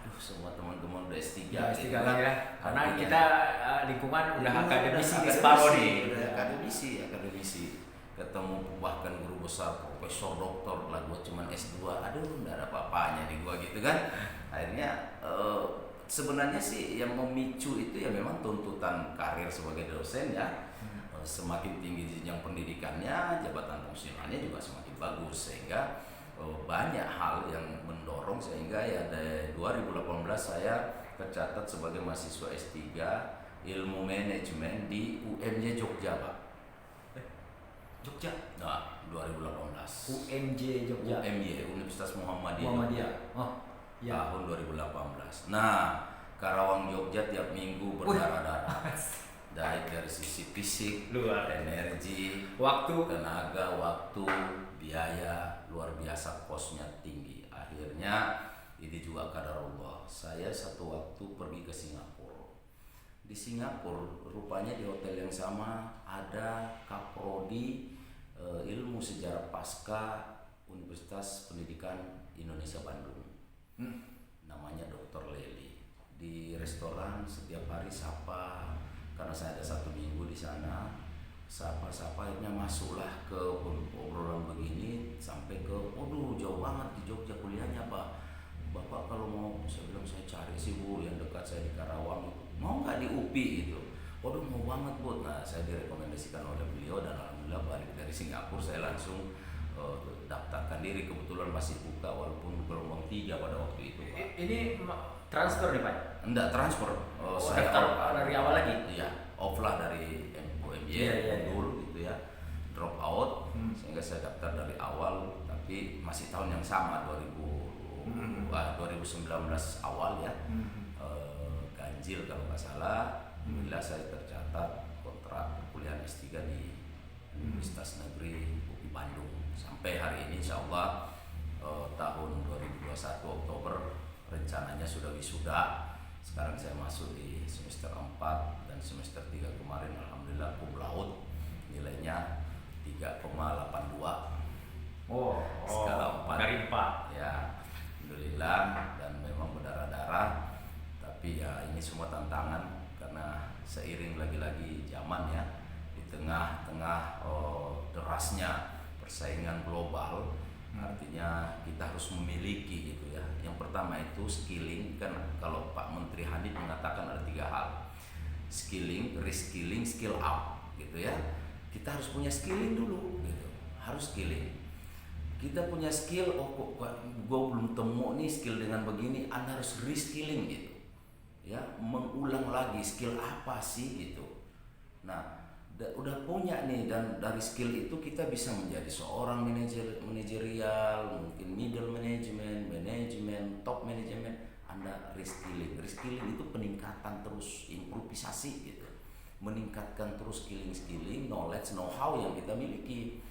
Aduh, semua teman-teman udah S3 Ya, S3 gitu kan kan. ya. Karena Artinya, kita lingkungan udah lingkungan akademisi udah di separuh akademisi, nih. udah akademisi. Ketemu bahkan guru besar, profesor, doktor lah, gua cuman S2. Aduh, enggak ada apa-apanya di gua gitu kan. Akhirnya sebenarnya sih yang memicu itu ya memang tuntutan karir sebagai dosen ya. Semakin tinggi jenjang pendidikannya, jabatan fungsionalnya juga semakin bagus, sehingga banyak hal yang mendorong sehingga ya dari 2018 saya tercatat sebagai mahasiswa S3 Ilmu Manajemen di UMY Jogja, Pak. Jogja. Nah, 2018. UMJ Jogja. UMY, Universitas Muhammadiyah. Muhammadiyah. Oh, iya. Tahun 2018. Nah, Karawang Jogja tiap minggu berdarah-darah. Baik dari sisi fisik, Luar. energi, Waktu. tenaga, waktu, biaya, luar biasa, kosnya tinggi. Akhirnya ini juga qadarullah. Saya satu waktu pergi ke Singapura. Di Singapura rupanya di hotel yang sama ada kaprodi ilmu sejarah pasca Universitas Pendidikan Indonesia Bandung. Namanya Dr. Leli. Di restoran setiap hari sapa, karena saya ada 1 minggu di sana, sapa akhirnya masuklah ke obrolan begini sampai ke, waduh jauh banget di Jogja kuliahnya Pak. Bapak kalau mau, saya bilang saya cari sih Bu yang dekat saya di Karawang itu. Mau nggak di UPI gitu? Waduh mau banget Bu. Nah saya direkomendasikan oleh beliau dan alhamdulillah balik dari Singapura saya langsung daftarkan diri, kebetulan masih buka walaupun gelombang 3 pada waktu itu Pak. Ini transfer nih Pak? Enggak transfer, saya daftar dari awal lagi? Iya, off lah dari UMY, Iya. mundur gitu ya, drop out, sehingga saya daftar dari awal, tapi masih tahun yang sama 2019 awal ya, ganjil kalau nggak salah. Alhamdulillah saya tercatat kontrak perkuliahan S3 di Universitas Negeri UPI Bandung sampai hari ini, insya Allah tahun 2021 Oktober rencananya sudah wisuda. Sekarang saya masuk di semester 4 dan semester 3 kemarin alhamdulillah cum laude, nilainya 3,82. Skala 4 dari 4. Ya, alhamdulillah, dan memang berdarah-darah. Tapi ya ini semua tantangan karena seiring lagi-lagi zaman ya, di tengah-tengah derasnya persaingan global. Artinya kita harus memiliki gitu ya. Yang pertama itu skilling, kan kalau Pak Menteri Hanif mengatakan ada 3 hal: skilling, reskilling, skill up gitu ya. Kita harus punya skilling dulu gitu, harus skilling. Kita punya skill, kok gue belum temu nih skill dengan begini, Anda harus reskilling gitu ya, mengulang lagi skill apa sih gitu. Nah udah punya nih, dan dari skill itu kita bisa menjadi seorang manajerial, mungkin middle management, top management. Anda reskilling itu peningkatan terus, improvisasi gitu, meningkatkan terus skilling, knowledge, know-how yang kita miliki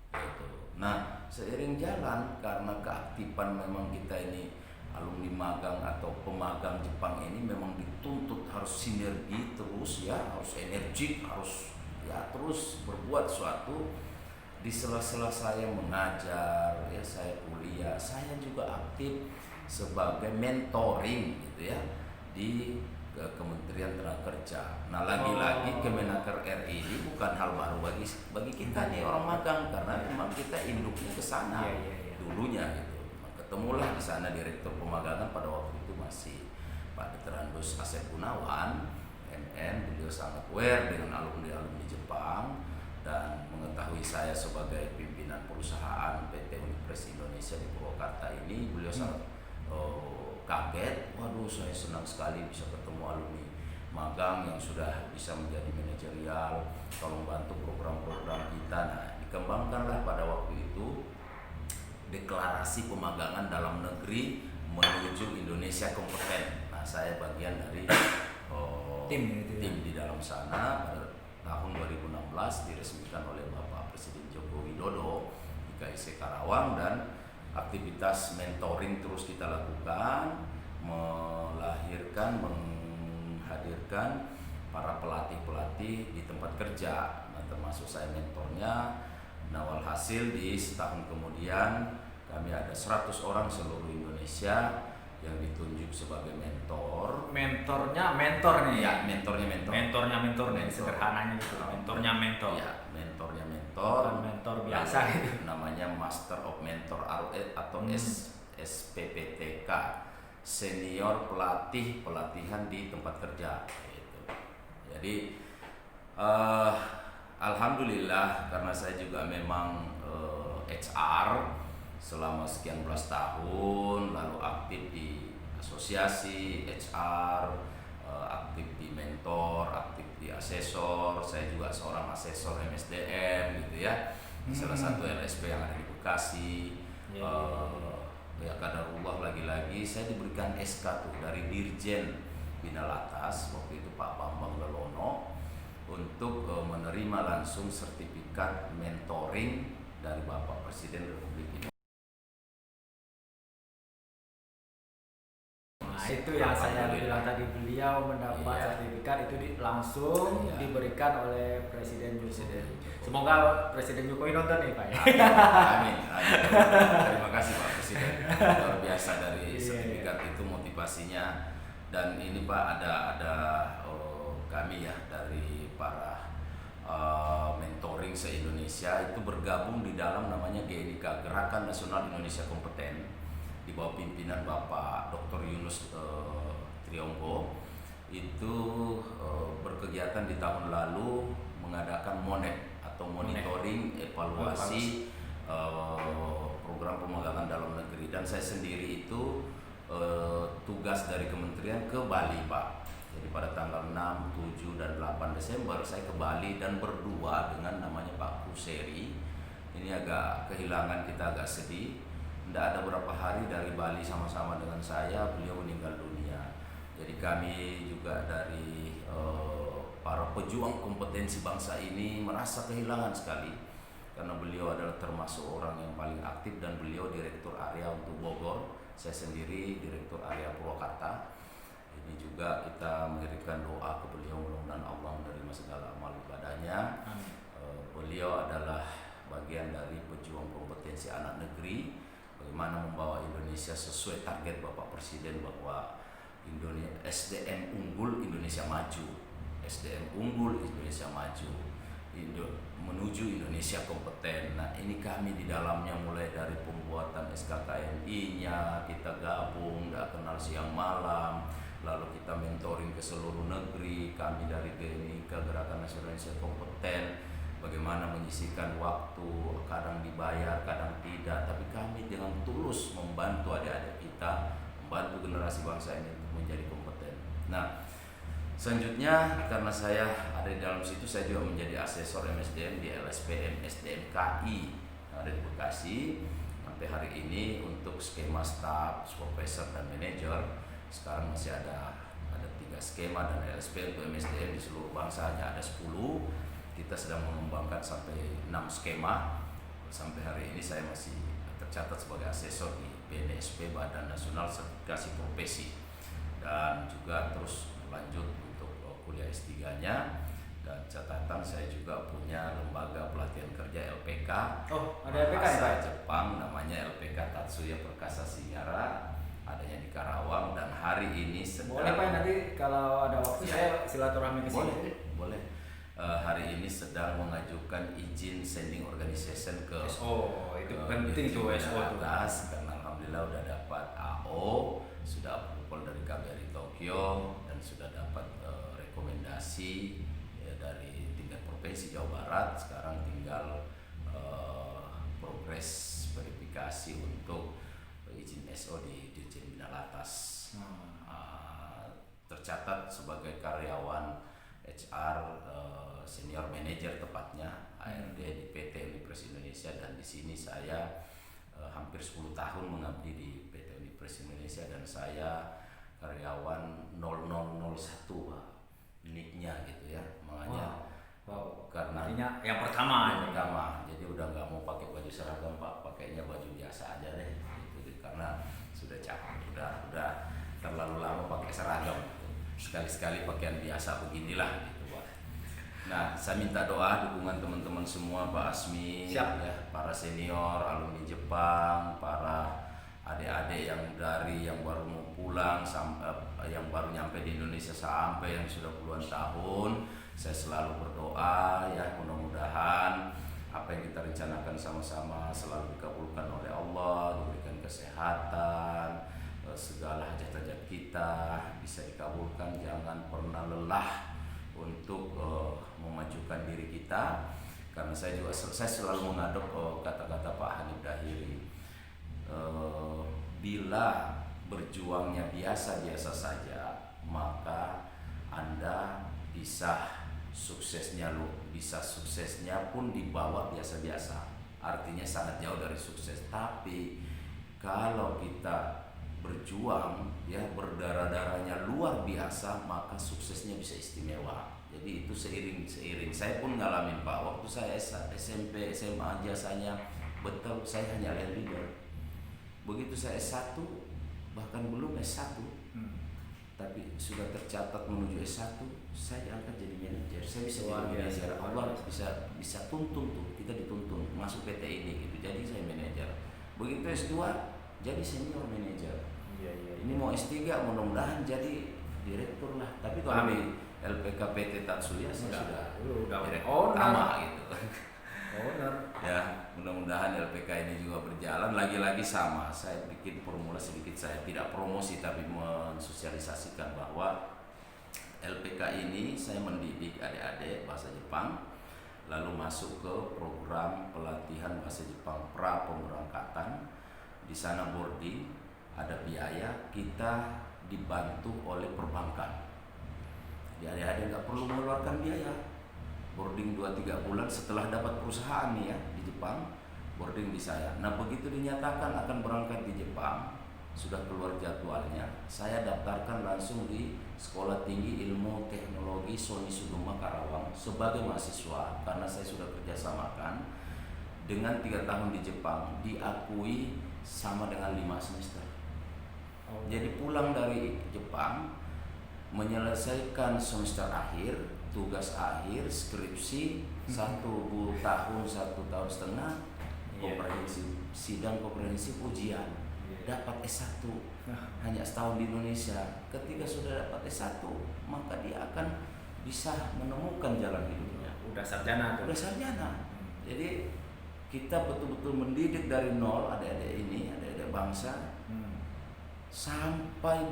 gitu. Nah seiring jalan, karena keaktifan memang kita ini alumni magang atau pemagang Jepang ini memang dituntut harus sinergi terus ya, harus energik, harus ya terus berbuat sesuatu. Di sela-sela saya mengajar ya, saya kuliah, saya juga aktif sebagai mentoring gitu ya di Kementerian Tenaga Kerja. Nah lagi-lagi Kemenaker RI ini bukan hal baru bagi kita nih orang magang, karena memang kita induknya ke sana dulunya gitu. Ketemulah di sana direktur pemagangan pada waktu itu masih Pak Dr. Andus Asep Gunawan MN. Beliau sangat aware dengan alumni Jepang dan mengetahui saya sebagai pimpinan perusahaan PT Universitas Indonesia di Purwakarta ini. Beliau sangat kaget, waduh saya senang sekali bisa ketemu alumni magang yang sudah bisa menjadi manajerial, tolong bantu program-program kita. Nah dikembangkanlah pada waktu itu deklarasi pemagangan dalam negeri menuju Indonesia kompeten. Nah saya bagian dari tim di dalam sana. Pada tahun 2016 diresmikan oleh Bapak Presiden Joko Widodo di KIC Karawang, dan aktivitas mentoring terus kita lakukan, menghadirkan para pelatih di tempat kerja. Nah termasuk saya mentornya. Nah walhasil di setahun kemudian kami ada 100 orang seluruh Indonesia yang ditunjuk sebagai mentor. Mentornya mentor nih. Ya, mentornya mentor. Mentornya mentor nih, Mentor. sederhananya gitu. Mentornya mentor. Ya, mentornya mentor. Bukan mentor biasa Lalu gitu. namanya Master of Mentor atau SPPTK, Senior Pelatih Pelatihan di Tempat Kerja. Gitu. Jadi alhamdulillah karena saya juga memang HR selama sekian belas tahun, lalu aktif di asosiasi HR, aktif di mentor, aktif di asesor. Saya juga seorang asesor MSDM gitu ya, salah satu LSP yang ada di Bekasi. Ya kadarullah, lagi-lagi saya diberikan SK tuh dari Dirjen Bina Latas waktu itu Pak Bambang Lelono untuk menerima langsung sertifikat mentoring dari Bapak Presiden Republik Indonesia. Nah itu yang saya bilang tadi, beliau mendapat sertifikat itu langsung diberikan oleh Presiden Jokowi. Semoga Presiden Jokowi nonton nih Pak. Amin. Terima kasih Pak Presiden, luar biasa dari sertifikat itu motivasinya. Dan ini Pak ada kami ya dari para mentoring se-Indonesia itu bergabung di dalam namanya GNIK, Gerakan Nasional Indonesia Kompeten, di bawah pimpinan Bapak Dr. Yunus Trionggo. Itu berkegiatan di tahun lalu mengadakan MONEP atau monitoring evaluasi program pemagangan dalam negeri, dan saya sendiri itu tugas dari kementerian ke Bali Pak. Jadi pada tanggal 6, 7, dan 8 Desember saya ke Bali dan berdua dengan namanya Pak Kuseri. Ini agak kehilangan, kita agak sedih. Tidak ada berapa hari dari Bali sama-sama dengan saya, beliau meninggal dunia. Jadi kami juga dari para pejuang kompetensi bangsa ini merasa kehilangan sekali, karena beliau adalah termasuk orang yang paling aktif dan beliau Direktur Area untuk Bogor. Saya sendiri Direktur Area Purwakarta. Ini juga kita mengirimkan doa ke beliau, mudah-mudahan Allah menerima segala amal ibadahnya. Beliau adalah bagian dari pejuang kompetensi anak negeri, bagaimana membawa Indonesia sesuai target Bapak Presiden bahwa SDM unggul Indonesia maju, SDM unggul Indonesia maju, menuju Indonesia kompeten. Nah ini kami di dalamnya mulai dari pembuatan SKKNI-nya, kita gabung, gak kenal siang malam, lalu kita mentoring ke seluruh negeri. Kami dari GNI ke Gerakan Nasional Indonesia Kompeten, bagaimana menyisihkan waktu, kadang dibayar, kadang tidak, tapi kami dengan tulus membantu adik-adik kita, membantu generasi bangsa ini untuk menjadi kompeten. Nah, selanjutnya karena saya ada di dalam situ, saya juga menjadi asesor MSDM di LSPM SDM KI yang ada di Bekasi. Sampai hari ini untuk skema staf, supervisor, dan manajer, sekarang masih ada 3 skema, dan LSP untuk MSDM di seluruh bangsa hanya ada 10. Kita sedang mengembangkan sampai 6 skema. Sampai hari ini saya masih tercatat sebagai asesor di BNSP, Badan Nasional Sertifikasi Profesi, dan juga terus lanjut untuk kuliah S3-nya. Dan catatan saya juga punya lembaga pelatihan kerja LPK. Oh, ada LPK bahasa ya? Jepang, namanya LPK Tatsuya Perkasa Singara, adanya di Karawang, dan hari ini sedang. Boleh Pak, nanti kalau ada waktu saya silaturahmi ke sini. Boleh. Hari ini sedang mengajukan izin sending organization ke SO. Itu penting tuh SO tuh. Karena alhamdulillah udah dapat AO, sudah approval dari KBRI Tokyo, dan sudah dapat rekomendasi dari tingkat provinsi Jawa Barat. Sekarang tinggal progres verifikasi untuk izin SO di Dirjen Bina Latas. Tercatat sebagai karyawan HR, senior manager tepatnya ARD di PT Unipres Indonesia, dan di sini saya hampir 10 tahun mengabdi di PT Unipres Indonesia, dan saya karyawan 0001 Pak, nicknya gitu ya, makanya karena yang pertama. Jadi udah nggak mau pakai baju seragam Pak, pakainya baju biasa aja deh gitu, karena sudah capek, udah terlalu lama pakai seragam, sekali-sekali pakaian biasa beginilah gitu Pak. Nah, saya minta doa dukungan teman-teman semua, Pak Asmi, ya, para senior, alumni Jepang, para adik-adik yang baru mau pulang, yang baru nyampe di Indonesia sampai yang sudah puluhan tahun. Saya selalu berdoa ya, mudah-mudahan apa yang kita rencanakan sama-sama selalu dikabulkan oleh Allah, diberikan kesehatan, segala hajat-hajat kita bisa dikabulkan. Jangan pernah lelah untuk memajukan diri kita, karena saya selalu mengadop kata-kata Pak Hanif Dahiri, bila berjuangnya biasa-biasa saja, maka Anda bisa suksesnya pun di bawah biasa-biasa, artinya sangat jauh dari sukses. Tapi kalau kita berjuang ya, berdarah-darahnya luar biasa, maka suksesnya bisa istimewa. Jadi itu seiring saya pun ngalamin Pak, waktu saya SMP SMA jasanya betul, saya hanya leader. Begitu saya S1, bahkan belum S1, tapi sudah tercatat menuju S1, saya diangkat jadi manajer. Saya bisa jadi manajer. Allah bisa tuntun tuh, kita dituntun masuk PT ini gitu. Jadi saya manajer. Begitu S2 jadi senior manajer. Ini mau S3 mudah-mudahan jadi direktur lah. Tapi kalau di LPK PT Tatsuya saya sudah direktur utama gitu. Ya, mudah-mudahan LPK ini juga berjalan. Lagi-lagi sama, saya bikin formula sedikit, saya tidak promosi tapi mensosialisasikan bahwa LPK ini saya mendidik adik-adik bahasa Jepang, lalu masuk ke program pelatihan bahasa Jepang pra pemberangkatan. Di sana boarding, ada biaya, kita dibantu oleh perbankan. Jadi adik-adik nggak perlu mengeluarkan biaya. Boarding 2-3 bulan setelah dapat perusahaan nih ya di Jepang, boarding di saya. Nah begitu dinyatakan akan berangkat di Jepang, sudah keluar jadwalnya, saya daftarkan langsung di Sekolah Tinggi Ilmu Teknologi Sony Sugema Karawang sebagai mahasiswa, karena saya sudah kerjasamakan dengan 3 tahun di Jepang, diakui sama dengan 5 semester. Jadi pulang dari Jepang, menyelesaikan semester akhir, tugas akhir, skripsi, 1 tahun 1,5 tahun, sidang komprehensif, ujian, dapat S1, hanya setahun di Indonesia. Ketika sudah dapat S1, maka dia akan bisa menemukan jalan hidupnya. Udah sarjana tuh. Udah sarjana. Jadi kita betul-betul mendidik dari nol adik-adik ini, adik-adik bangsa, sampai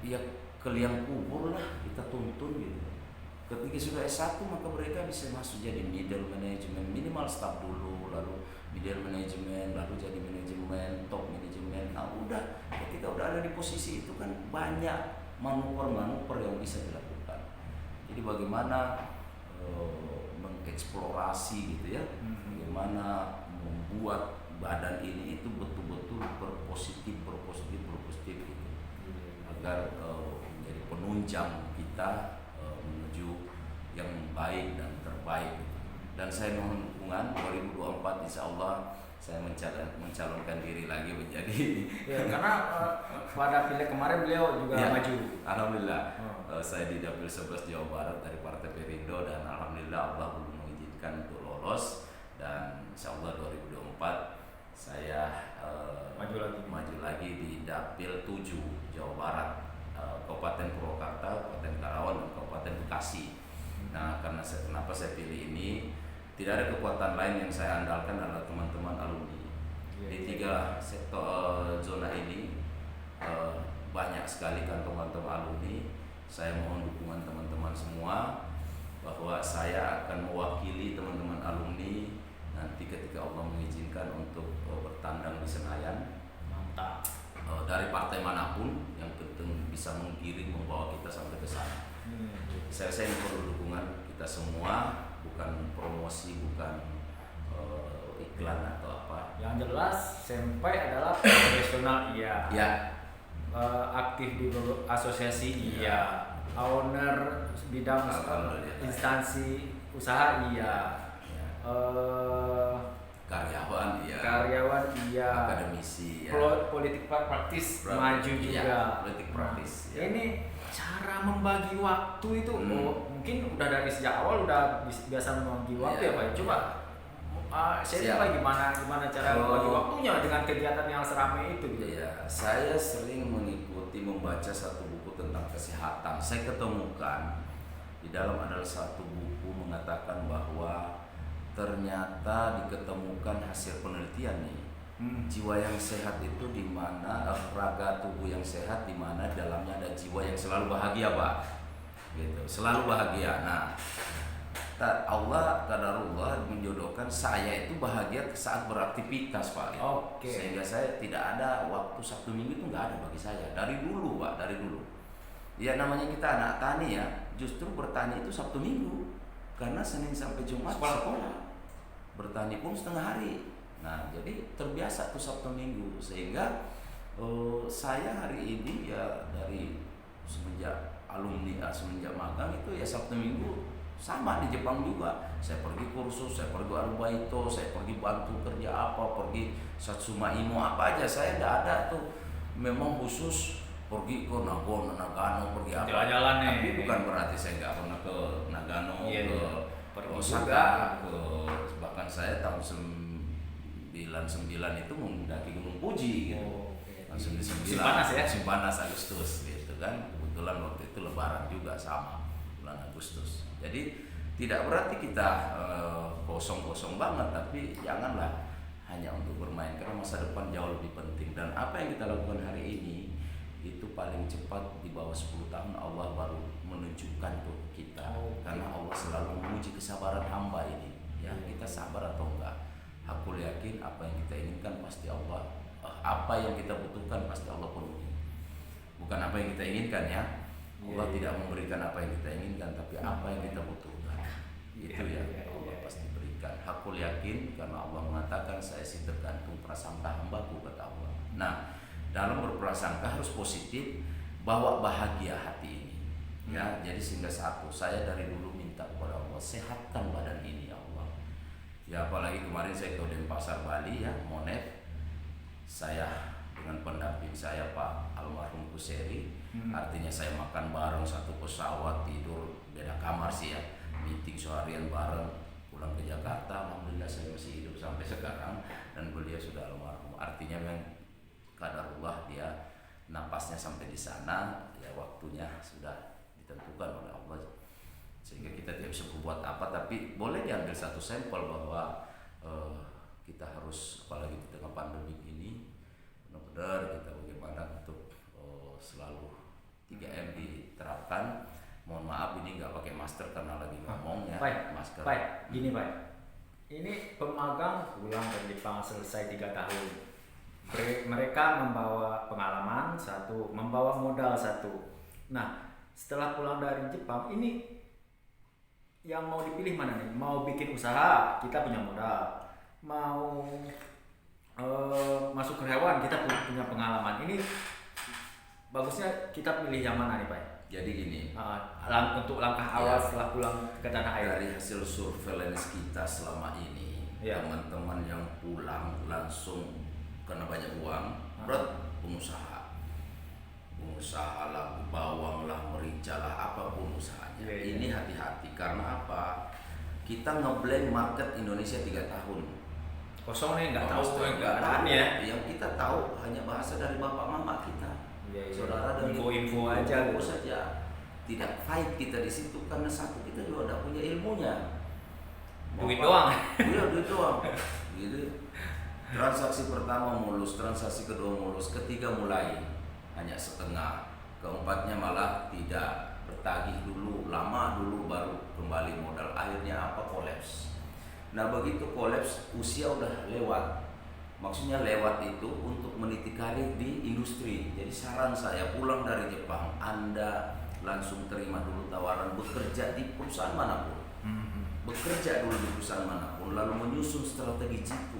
ya ke liang kubur lah kita tuntun gitu. Ketika sudah S1 maka mereka bisa masuk jadi middle management, minimal staff dulu, lalu middle management, lalu jadi manajemen, top manajemen. Nah udah, ketika udah ada di posisi itu kan banyak manuver-manuver yang bisa dilakukan. Jadi bagaimana mengeksplorasi gitu ya, bagaimana membuat badan ini itu betul-betul berpositif gitu, agar menjadi penunjang kita menuju yang baik dan terbaik. Dan saya mohon dukungan 2024 insya Allah saya mencalonkan diri lagi menjadi ya, karena pada pileg kemarin beliau juga ya, maju. Alhamdulillah saya di Dapil 11 Jawa Barat dari Partai Perindo, dan alhamdulillah Allah belum mengizinkan untuk lolos, dan insya Allah 2024 saya maju lagi di Dapil 7 Jawa Barat, Kabupaten Purwakarta, Kabupaten Karawang, dan Kabupaten Bekasi. Nah, kenapa saya pilih ini? Tidak ada kekuatan lain yang saya andalkan adalah teman-teman alumni. Di 3 sektor zona ini banyak sekali kantong-kantong alumni. Saya mohon dukungan teman-teman semua bahwa saya akan mewakili teman-teman alumni nanti ketika Allah mengizinkan untuk bertandang di Senayan. Mantap. Dari partai manapun yang penting bisa menggiring, membawa kita sampai ke sana. Saya perlu dukungan kita semua, bukan promosi, bukan iklan atau apa. Yang jelas Senpai adalah profesional iya. Ya. Aktif di asosiasi iya. Owner bidang instansi usaha iya. Karyawan iya. Akademisi ya. Politik praktis maju juga. Politik praktis. Ya. Ini cara membagi waktu itu mungkin udah dari sejak awal udah biasa membagi waktu ya Pak. Coba Saya lupa gimana cara bagi waktunya dengan kegiatan yang seramai itu gitu. Iya, saya sering membaca satu buku tentang kesehatan. Saya ketemukan di dalam adalah satu buku mengatakan bahwa ternyata diketemukan hasil penelitian nih. Jiwa yang sehat itu di mana raga tubuh yang sehat di mana dalamnya ada jiwa yang selalu bahagia, Pak. Gitu, selalu bahagia. Nah, Allah qadarullah menjodohkan saya itu bahagia saat beraktivitas, Pak. Gitu. Oke. Sehingga saya tidak ada waktu Sabtu Minggu itu nggak ada bagi saya dari dulu, Pak, dari dulu. Ya namanya kita anak tani ya, justru bertani itu Sabtu Minggu karena Senin sampai Jumat sekolah. Bertani pun setengah hari. Nah, jadi terbiasa tuh Sabtu Minggu sehingga saya hari ini ya dari semenjak alumni semenjak magang itu ya Sabtu Minggu sama di Jepang juga. Saya pergi kursus, saya pergi arubaito, saya pergi bantu kerja apa, pergi Satsuma Imo apa aja. Saya tidak ada tuh memang khusus pergi ke Nagano, pergi apa. Jalan-jalan nih. Tapi bukan berarti saya nggak pernah ke Nagano, ke Osaka, bahkan saya tahun 99 itu mendaki Gunung Fuji gitu. Langsung di 99 musim panas Agustus gitu kan. Kebetulan waktu itu lebaran juga sama bulan Agustus. Jadi tidak berarti kita kosong-kosong banget, tapi janganlah hanya untuk bermain karena masa depan jauh lebih penting. Dan apa yang kita lakukan hari ini itu paling cepat di bawah 10 tahun Allah baru menunjukkan tuh kita. Karena Allah selalu menguji kesabaran hamba ini. Ya, kita sabar atau enggak. Aku yakin apa yang kita inginkan pasti Allah, apa yang kita butuhkan pasti Allah penuhi. Bukan apa yang kita inginkan ya. Allah tidak memberikan apa yang kita inginkan, tapi apa yang kita butuhkan. Itu ya Allah pasti berikan. Aku yakin karena Allah mengatakan saya sih tergantung prasangka hambaku, kata Allah. Nah, dalam berprasangka harus positif, bawa bahagia hati ini. Ya, jadi sehingga satu, saya dari dulu minta kepada Allah sehatkan badan ini ya Allah. Ya apalagi kemarin saya ke Denpasar Bali ya, Monet. Saya dengan pendamping saya Pak almarhum Kuseri, artinya saya makan bareng satu pesawat, tidur beda kamar sih ya, meeting seharian bareng, pulang ke Jakarta. Alhamdulillah saya masih hidup sampai sekarang dan beliau sudah almarhum. Artinya memang qadarullah dia napasnya sampai di sana, ya waktunya sudah ditentukan oleh Allah. Sehingga kita tidak bisa berbuat apa, tapi boleh diambil satu sampel bahwa kita harus, apalagi di tengah pandemi ini, benar-benar kita bagaimana untuk selalu 3M diterapkan. Mohon maaf ini nggak pakai masker karena lagi ngomong ya. Masker. Baik, gini Pak. Ini pemagang pulang dari Jepang selesai 3 tahun. Mereka membawa pengalaman satu, membawa modal satu. Nah, setelah pulang dari Jepang ini yang mau dipilih mana nih? Mau bikin usaha, kita punya modal. Mau masuk ke hewan, kita punya pengalaman. Ini bagusnya kita pilih yang mana nih Pak? Jadi gini, untuk langkah awal setelah pulang ke tanah air. Dari hasil surveillance kita selama ini, teman-teman yang pulang langsung karena banyak uang, pengusaha lah, bawang lah, merica lah, apapun usahanya. Ini hati-hati karena apa? Kita ngeblank market Indonesia 3 tahun. Kosong nih, nggak tahu ya. Yang kita tahu hanya bahasa dari bapak mama kita. Saudara dan info aja gitu saja. Tidak fight kita di situ karena satu kita juga tidak punya ilmunya. Duit doang. Iya, duit doang. Gitu. Transaksi pertama mulus, transaksi kedua mulus, ketiga mulai hanya setengah, keempatnya malah tidak, bertagih dulu, lama dulu baru kembali modal. Akhirnya apa? Kolaps. Nah begitu kolaps, usia udah lewat. Maksudnya lewat itu untuk meniti karir di industri. Jadi saran saya pulang dari Jepang, Anda langsung terima dulu tawaran bekerja di perusahaan manapun. Bekerja dulu di perusahaan manapun, lalu menyusun strategi jitu.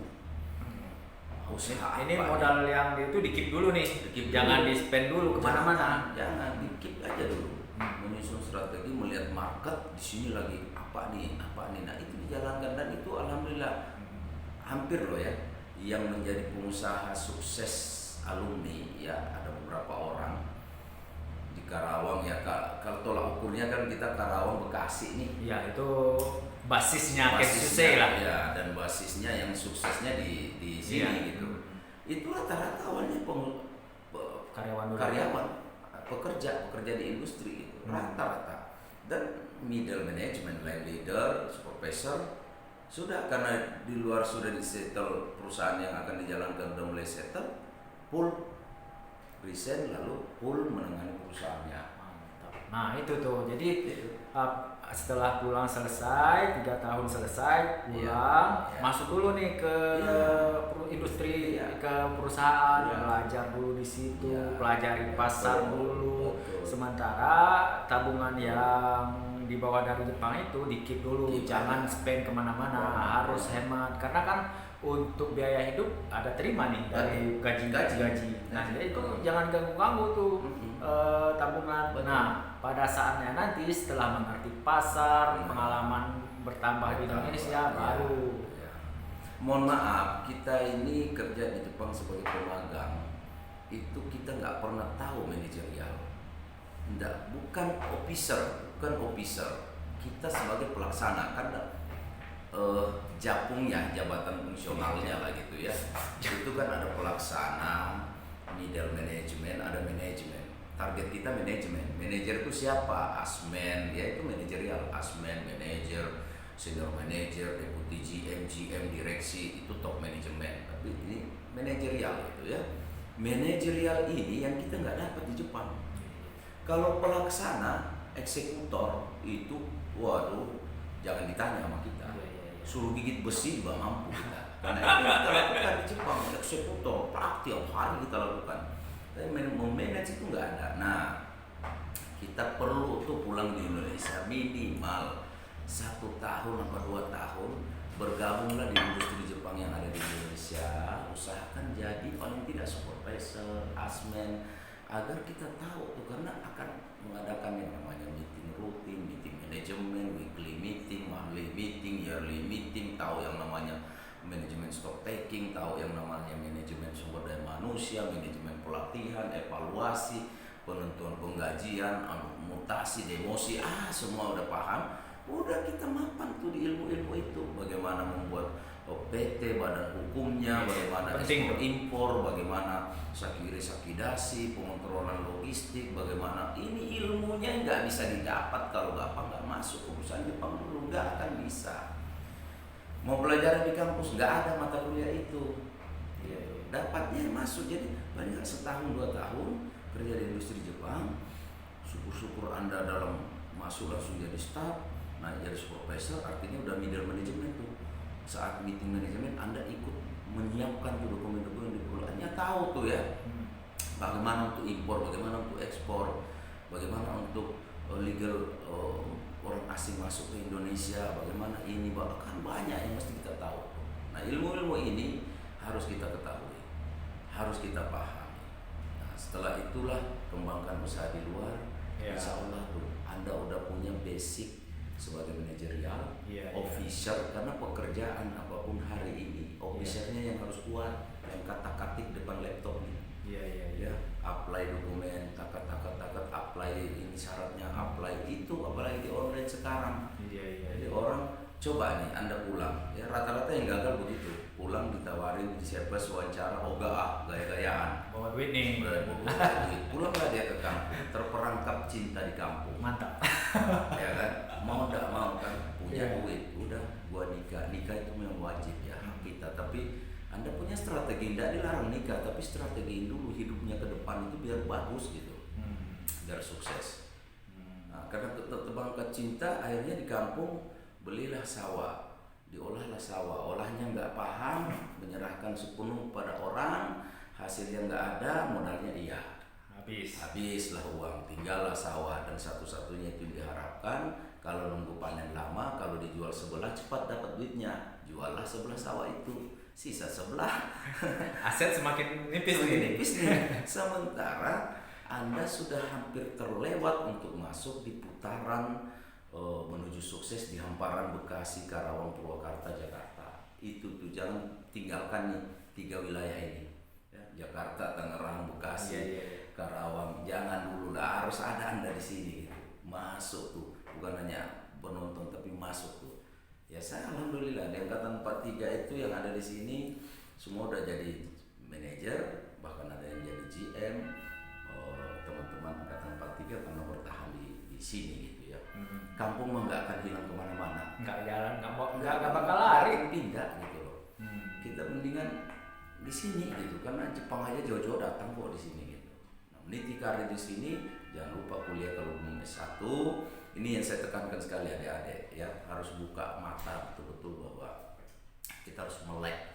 Ini modal yang itu di-keep dulu nih. Jangan di-spend dulu kemana-mana. Jangan di-keep aja dulu. Menyusun strategi, melihat market di sini lagi apa nih. Nah itu dijalankan dan itu alhamdulillah hampir loh ya. Yang menjadi pengusaha sukses alumni ya ada beberapa orang di Karawang ya. Kalau tolak ukurnya kan kita Karawang Bekasi nih. Ya itu basisnya Kepsuse lah. ya, dan basisnya yang suksesnya di sini Iya. gitu. Itu rata-rata awalnya Karyawan dulu. karyawan, pekerja di industri gitu, rata-rata. Dan middle management, line leader, supervisor sudah, karena di luar sudah disettle, perusahaan yang akan dijalankan udah mulai settle, full resign, lalu full menangani perusahaannya. Mantap. Nah itu tuh, jadi Itu. setelah pulang selesai, 3 tahun selesai, pulang, Iya. masuk dulu nih ke Iya. industri, Iya. ke perusahaan, Iya. belajar dulu di situ, Iya. pelajari pasar Betul. dulu. Betul. Sementara tabungan yang dibawa dari Jepang itu dikit dulu, Keep. jangan spend kemana-mana, Iya. harus hemat, karena kan untuk biaya hidup ada terima nih dari gaji. Nah jadi itu jangan ganggu-ganggu tuh tabungan. Betul. Nah pada saatnya nanti setelah mengerti pasar, pengalaman bertambah di Indonesia, Iya. baru Iya. Mohon maaf, kita ini kerja di Jepang sebagai pemagang, itu kita nggak pernah tahu manajerial. Bukan officer. Kita sebagai pelaksana kan japungnya, jabatan fungsionalnya lah gitu ya. Itu kan ada pelaksana, middle management, ada manajemen. Target kita manajemen. Manajer itu siapa? Asmen, ya itu manajerial. Asmen, manajer, senior manager, deputi GM, direksi, itu top manajemen. Tapi ini manajerial gitu ya. Manajerial ini yang kita nggak dapat di Jepang. Kalau pelaksana, eksekutor itu, waduh, jangan ditanya sama kita. Suruh gigit besi juga mampu kita. Karena itu yang kita lakukan di Jepang, eksekutor, tiap hari kita lakukan. Tapi memanage itu nggak ada. Nah, kita perlu tuh pulang di Indonesia minimal 1 tahun atau 2 tahun, bergabunglah di industri Jepang yang ada di Indonesia. Usahakan jadi paling tidak supervisor, asmen, agar kita tahu tuh, karena akan mengadakan yang namanya meeting rutin, meeting manajemen, weekly meeting, monthly meeting, yearly meeting, tahu yang namanya manajemen stock taking, tahu yang namanya manajemen sumber daya manusia, manajemen pelatihan, evaluasi, penentuan penggajian, mutasi, demosi, semua udah paham. Udah kita mapan tuh di ilmu-ilmu itu, bagaimana membuat PT, badan hukumnya, bagaimana ekspor impor, bagaimana sakire sakidasi, pengontrolan logistik, bagaimana ini ilmunya nggak bisa didapat kalau nggak masuk ke perusahaan Jepang dulu, nggak akan bisa. Mau belajar di kampus nggak ada mata kuliah itu, dapatnya masuk. Jadi banyak 1-2 tahun kerja di industri Jepang, syukur-syukur Anda dalam masuk langsung jadi staff. Nah, jadi supervisor artinya udah middle management tuh. Saat meeting manajemen Anda ikut menyiapkan tuh dokumen-dokumen di perusahaannya, tahu tuh ya. Bagaimana untuk impor, bagaimana untuk ekspor, bagaimana untuk legal orang asing masuk ke Indonesia, bagaimana ini, bahkan banyak yang mesti kita tahu. Nah, ilmu-ilmu ini harus kita ketahui, harus kita pahami. Nah, setelah itulah kembangkan usaha di luar. Insya Allah tuh Anda udah punya basic sebagai manajerial, officer, karena pekerjaan apapun hari ini, officernya yang harus kuat, yang kata-katik depan laptopnya. Ya, apply dokumen, takat, apply ini syaratnya, apply itu, apalagi di online sekarang. Jadi orang coba nih Anda pulang, ya rata-rata yang gagal begitu, pulang ditawarin di service wawancara, gaya-gayaan. bawa duit nih. Pulanglah dia ke kampung, terperangkap cinta di kampung. Mantap. Ya kan, mau nggak mau kan, punya duit, udah gua nikah itu memang wajib ya kita. Tapi Anda punya strategi, tidak dilarang nikah, tapi strategiin dulu hidupnya ke depan itu biar bagus gitu, biar sukses. Nah, karena terperangkap cinta, akhirnya di kampung belilah sawah, diolahlah sawah, olahnya nggak paham, menyerahkan sepenuh pada orang, hasilnya nggak ada, modalnya habislah uang, tinggallah sawah. Dan satu-satunya itu diharapkan, kalau nunggu panen lama, kalau dijual sebelah cepat dapat duitnya, juallah sebelah sawah itu, sisa sebelah Aset semakin nipis nih. Sementara Anda sudah hampir terlewat untuk masuk di putaran menuju sukses di hamparan Bekasi, Karawang, Purwakarta, Jakarta. Itu tuh jangan tinggalkan nih 3 wilayah ini ya, Jakarta, Tangerang, Bekasi, Karawang. Jangan dulu lah, harus ada Anda di sini gitu. Masuk tuh, bukan hanya penonton tapi masuk tuh. Ya saya alhamdulillah di angkatan 43 itu yang ada di sini semua udah jadi manajer, bahkan ada yang jadi GM. Teman-teman angkatan 43 karena bertahan di sini gitu ya. Kampung mah nggak akan hilang kemana-mana. Nggak jalan, nggak bakal lari. Pindah gitu loh. Kita mendingan di sini gitu karena Jepang aja jauh-jauh datang kok di sini gitu. Nah, meniti karir di sini, jangan lupa kuliah kalau belum S1. Ini yang saya tekankan sekali adik-adik ya, harus buka mata betul-betul bahwa kita harus melek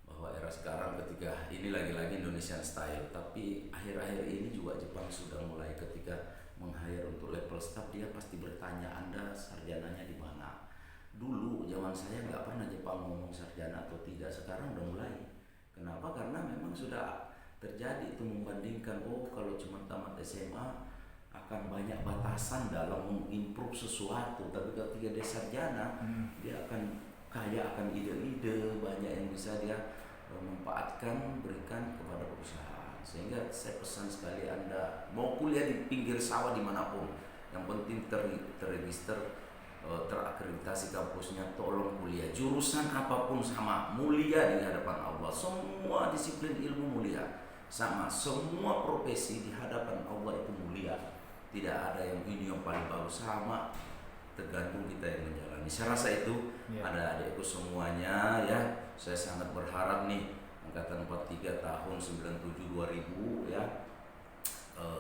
bahwa era sekarang ketika ini lagi-lagi Indonesian style, tapi akhir-akhir ini juga Jepang sudah mulai ketika meng-hire untuk level staff dia pasti bertanya Anda sarjananya di mana. Dulu zaman saya nggak pernah Jepang ngomong sarjana atau tidak, sekarang udah mulai. Kenapa? Karena memang sudah terjadi itu membandingkan kalau cuma tamat SMA akan banyak batasan dalam mengimprove sesuatu, tapi ketika dia sarjana dia akan kaya akan ide-ide banyak yang bisa dia memanfaatkan berikan kepada perusahaan. Sehingga saya pesan sekali Anda mau kuliah di pinggir sawah dimanapun, yang penting terregister terakreditasi kampusnya, tolong kuliah jurusan apapun sama, mulia di hadapan Allah. Semua disiplin ilmu mulia sama, semua profesi di hadapan Allah itu mulia. Tidak ada yang ini yang paling bagus, sama, tergantung kita yang menjalani. Saya rasa itu ada adikku semuanya ya. Saya sangat berharap nih angkatan 43 tahun 97 2000 ya,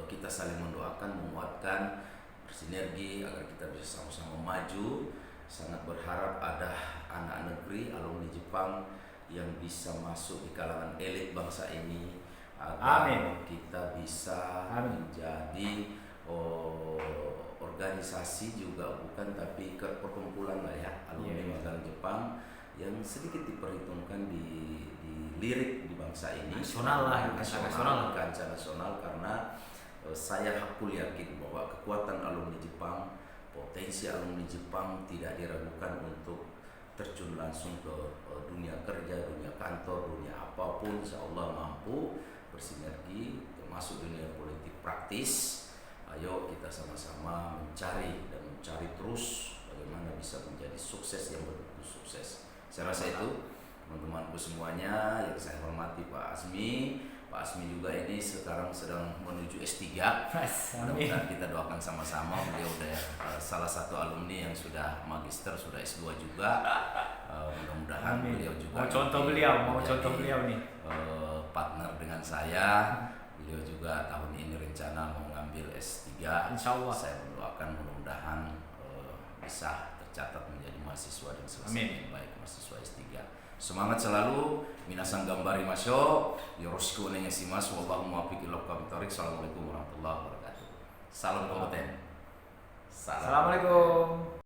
kita saling mendoakan, menguatkan, bersinergi agar kita bisa sama-sama maju. Sangat berharap ada anak negeri alumni Jepang yang bisa masuk di kalangan elit bangsa ini agar kita bisa menjadi organisasi juga bukan, tapi perkumpulan lah ya, alumni magang Jepang yang sedikit diperhitungkan di lirik di bangsa ini, nasional lah, nasional, kancah nasional, karena saya hakul yakin bahwa kekuatan alumni Jepang, potensi alumni Jepang tidak diragukan untuk terjun langsung ke dunia kerja, dunia kantor, dunia apapun, insya Allah mampu bersinergi, termasuk dunia politik praktis. Ayo kita sama-sama mencari terus bagaimana bisa menjadi sukses yang betul-betul sukses. Saya rasa itu teman-temanku semuanya yang saya hormati, Pak Asmi. Pak Asmi juga ini sekarang sedang menuju S3. Mudah-mudahan kita doakan sama-sama. Beliau udah salah satu alumni yang sudah magister, sudah S2 juga. Mudah-mudahan beliau juga mau contoh beliau nih partner dengan saya. Beliau juga tahun ini rencana mengambil S3. Insya Allah. Saya mendoakan mudah-mudahan bisa tercatat menjadi mahasiswa dan selesai dengan baik, mahasiswa S3. Semangat selalu, minasan gambari masyo, yoroshiku onegaishimasu, wallahu muwaffiq ila aqwamit thoriq. Assalamualaikum warahmatullahi wabarakatuh. Salam kompeten. Assalamualaikum.